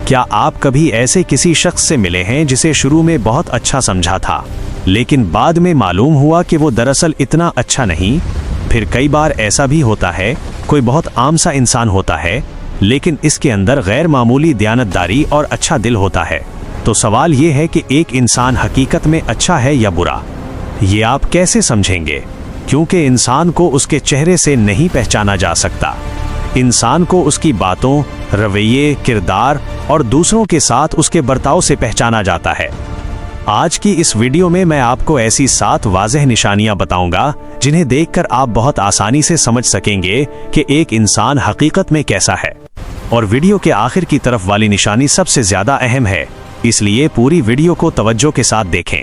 کیا آپ کبھی ایسے کسی شخص سے ملے ہیں جسے شروع میں بہت اچھا سمجھا تھا لیکن بعد میں معلوم ہوا کہ وہ دراصل اتنا اچھا نہیں؟ پھر کئی بار ایسا بھی ہوتا ہے، کوئی بہت عام سا انسان ہوتا ہے لیکن اس کے اندر غیر معمولی دیانتداری اور اچھا دل ہوتا ہے۔ تو سوال یہ ہے کہ ایک انسان حقیقت میں اچھا ہے یا برا؟ یہ آپ کیسے سمجھیں گے؟ کیونکہ انسان کو اس کے چہرے سے نہیں پہچانا جا سکتا۔ انسان کو اس کی باتوں، رویے، کردار اور دوسروں کے ساتھ اس کے برتاؤ سے پہچانا جاتا ہے۔ آج کی اس ویڈیو میں آپ کو ایسی 7 واضح نشانیاں بتاؤں گا جنہیں دیکھ کر آپ بہت آسانی سے سمجھ سکیں گے کہ ایک انسان حقیقت میں کیسا ہے۔ اور ویڈیو کے آخر کی طرف والی نشانی سب سے زیادہ اہم ہے، اس لیے پوری ویڈیو کو توجہ کے ساتھ دیکھیں۔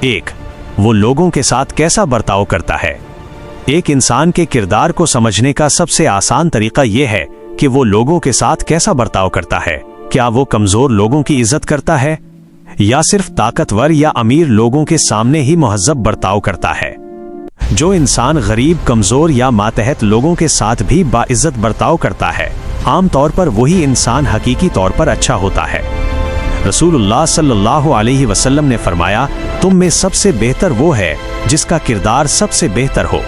1. وہ لوگوں کے ساتھ کیسا برتاؤ کرتا ہے۔ ایک انسان کے کردار کو سمجھنے کا سب سے آسان طریقہ یہ ہے کہ وہ لوگوں کے ساتھ کیسا برتاؤ کرتا ہے۔ کیا وہ کمزور لوگوں کی عزت کرتا ہے یا صرف طاقتور یا امیر لوگوں کے سامنے ہی مہذب برتاؤ کرتا ہے؟ جو انسان غریب، کمزور یا ماتحت لوگوں کے ساتھ بھی باعزت برتاؤ کرتا ہے، عام طور پر وہی انسان حقیقی طور پر اچھا ہوتا ہے۔ رسول اللہ صلی اللہ علیہ وسلم نے فرمایا، تم میں سب سے بہتر وہ ہے جس کا کردار سب سے بہتر ہو۔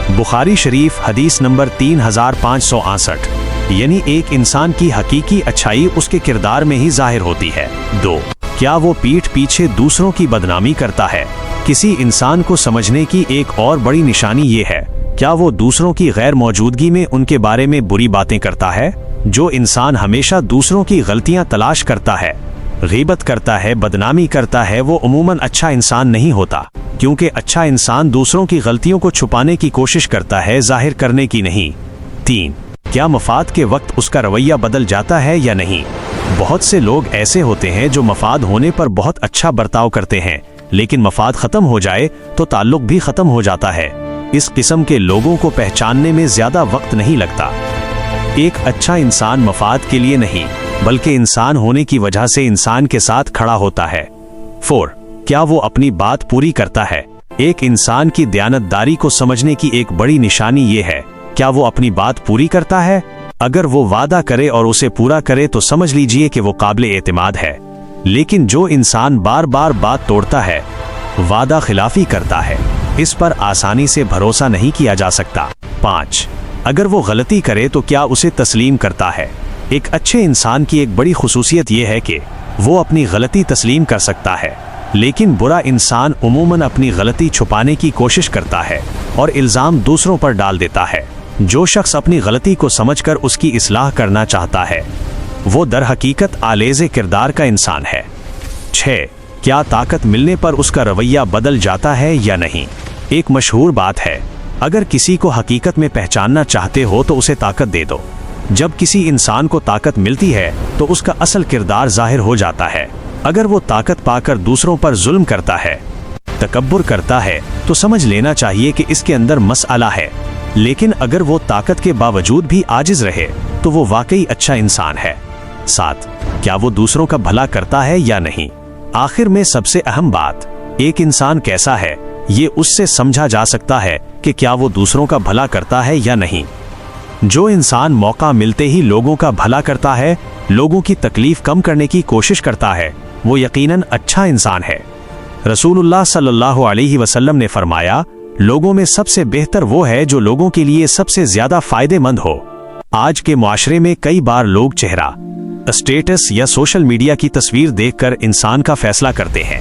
بخاری شریف حدیث نمبر 3568۔ یعنی ایک انسان کی حقیقی اچھائی اس کے کردار میں ہی ظاہر ہوتی ہے۔ 2. کیا وہ پیٹھ پیچھے دوسروں کی بدنامی کرتا ہے۔ کسی انسان کو سمجھنے کی ایک اور بڑی نشانی یہ ہے، کیا وہ دوسروں کی غیر موجودگی میں ان کے بارے میں بری باتیں کرتا ہے۔ جو انسان ہمیشہ دوسروں کی غلطیاں تلاش کرتا ہے، غیبت کرتا ہے، بدنامی کرتا ہے، وہ عموماً اچھا انسان نہیں ہوتا، کیونکہ اچھا انسان دوسروں کی غلطیوں کو چھپانے کی کوشش کرتا ہے، ظاہر کرنے کی نہیں۔ 3. کیا مفاد کے وقت اس کا رویہ بدل جاتا ہے یا نہیں۔ بہت سے لوگ ایسے ہوتے ہیں جو مفاد ہونے پر بہت اچھا برتاؤ کرتے ہیں، لیکن مفاد ختم ہو جائے تو تعلق بھی ختم ہو جاتا ہے۔ اس قسم کے لوگوں کو پہچاننے میں زیادہ وقت نہیں لگتا۔ ایک اچھا انسان مفاد کے لیے نہیں بلکہ انسان ہونے کی وجہ سے انسان کے ساتھ کھڑا ہوتا ہے۔ 4. کیا وہ اپنی بات پوری کرتا ہے۔ ایک انسان کی دیانتداری کو سمجھنے کی ایک بڑی نشانی یہ ہے، کیا وہ اپنی بات پوری کرتا ہے۔ اگر وہ وعدہ کرے اور اسے پورا کرے تو سمجھ لیجئے کہ وہ قابل اعتماد ہے، لیکن جو انسان بار بار بات توڑتا ہے، وعدہ خلافی کرتا ہے، اس پر آسانی سے بھروسہ نہیں کیا جا سکتا۔ 5. اگر وہ غلطی کرے تو کیا اسے تسلیم کرتا ہے۔ ایک اچھے انسان کی ایک بڑی خصوصیت یہ ہے کہ وہ اپنی غلطی تسلیم کر سکتا ہے، لیکن برا انسان عموماً اپنی غلطی چھپانے کی کوشش کرتا ہے اور الزام دوسروں پر ڈال دیتا ہے۔ جو شخص اپنی غلطی کو سمجھ کر اس کی اصلاح کرنا چاہتا ہے، وہ در حقیقت آلیز کردار کا انسان ہے۔ 6. کیا طاقت ملنے پر اس کا رویہ بدل جاتا ہے یا نہیں۔ ایک مشہور بات ہے، اگر کسی کو حقیقت میں پہچاننا چاہتے ہو تو اسے طاقت دے دو۔ جب کسی انسان کو طاقت ملتی ہے تو اس کا اصل کردار ظاہر ہو جاتا ہے۔ اگر وہ طاقت پا کر دوسروں پر ظلم کرتا ہے، تکبر کرتا ہے، تو سمجھ لینا چاہیے کہ اس کے اندر مسئلہ ہے، لیکن اگر وہ طاقت کے باوجود بھی عاجز رہے تو وہ واقعی اچھا انسان ہے۔ 7. کیا وہ دوسروں کا بھلا کرتا ہے یا نہیں۔ آخر میں سب سے اہم بات، ایک انسان کیسا ہے یہ اس سے سمجھا جا سکتا ہے کہ کیا وہ دوسروں کا بھلا کرتا ہے یا نہیں۔ جو انسان موقع ملتے ہی لوگوں کا بھلا کرتا ہے، لوگوں کی تکلیف کم کرنے کی کوشش کرتا ہے، وہ یقیناً اچھا انسان ہے۔ رسول اللہ صلی اللہ علیہ وسلم نے فرمایا، لوگوں میں سب سے بہتر وہ ہے جو لوگوں کے لیے سب سے زیادہ فائدے مند ہو۔ آج کے معاشرے میں کئی بار لوگ چہرہ، اسٹیٹس یا سوشل میڈیا کی تصویر دیکھ کر انسان کا فیصلہ کرتے ہیں،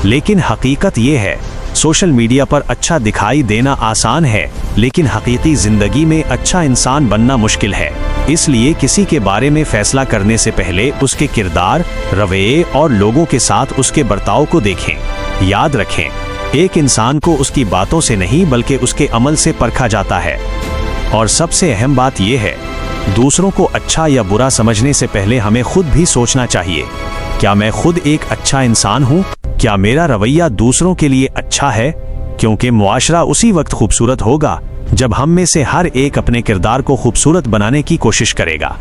لیکن حقیقت یہ ہے، سوشل میڈیا پر اچھا دکھائی دینا آسان ہے، لیکن حقیقی زندگی میں اچھا انسان بننا مشکل ہے۔ اس لیے کسی کے بارے میں فیصلہ کرنے سے پہلے اس کے کردار، رویے اور لوگوں کے ساتھ اس کے برتاؤ کو دیکھیں۔ یاد رکھیں، ایک انسان کو اس کی باتوں سے نہیں بلکہ اس کے عمل سے پرکھا جاتا ہے۔ اور سب سے اہم بات یہ ہے، دوسروں کو اچھا یا برا سمجھنے سے پہلے ہمیں خود بھی سوچنا چاہیے، کیا میں خود ایک اچھا انسان ہوں؟ کیا میرا رویہ دوسروں کے لیے اچھا ہے؟ کیونکہ معاشرہ اسی وقت خوبصورت ہوگا جب ہم میں سے ہر ایک اپنے کردار کو خوبصورت بنانے کی کوشش کرے گا۔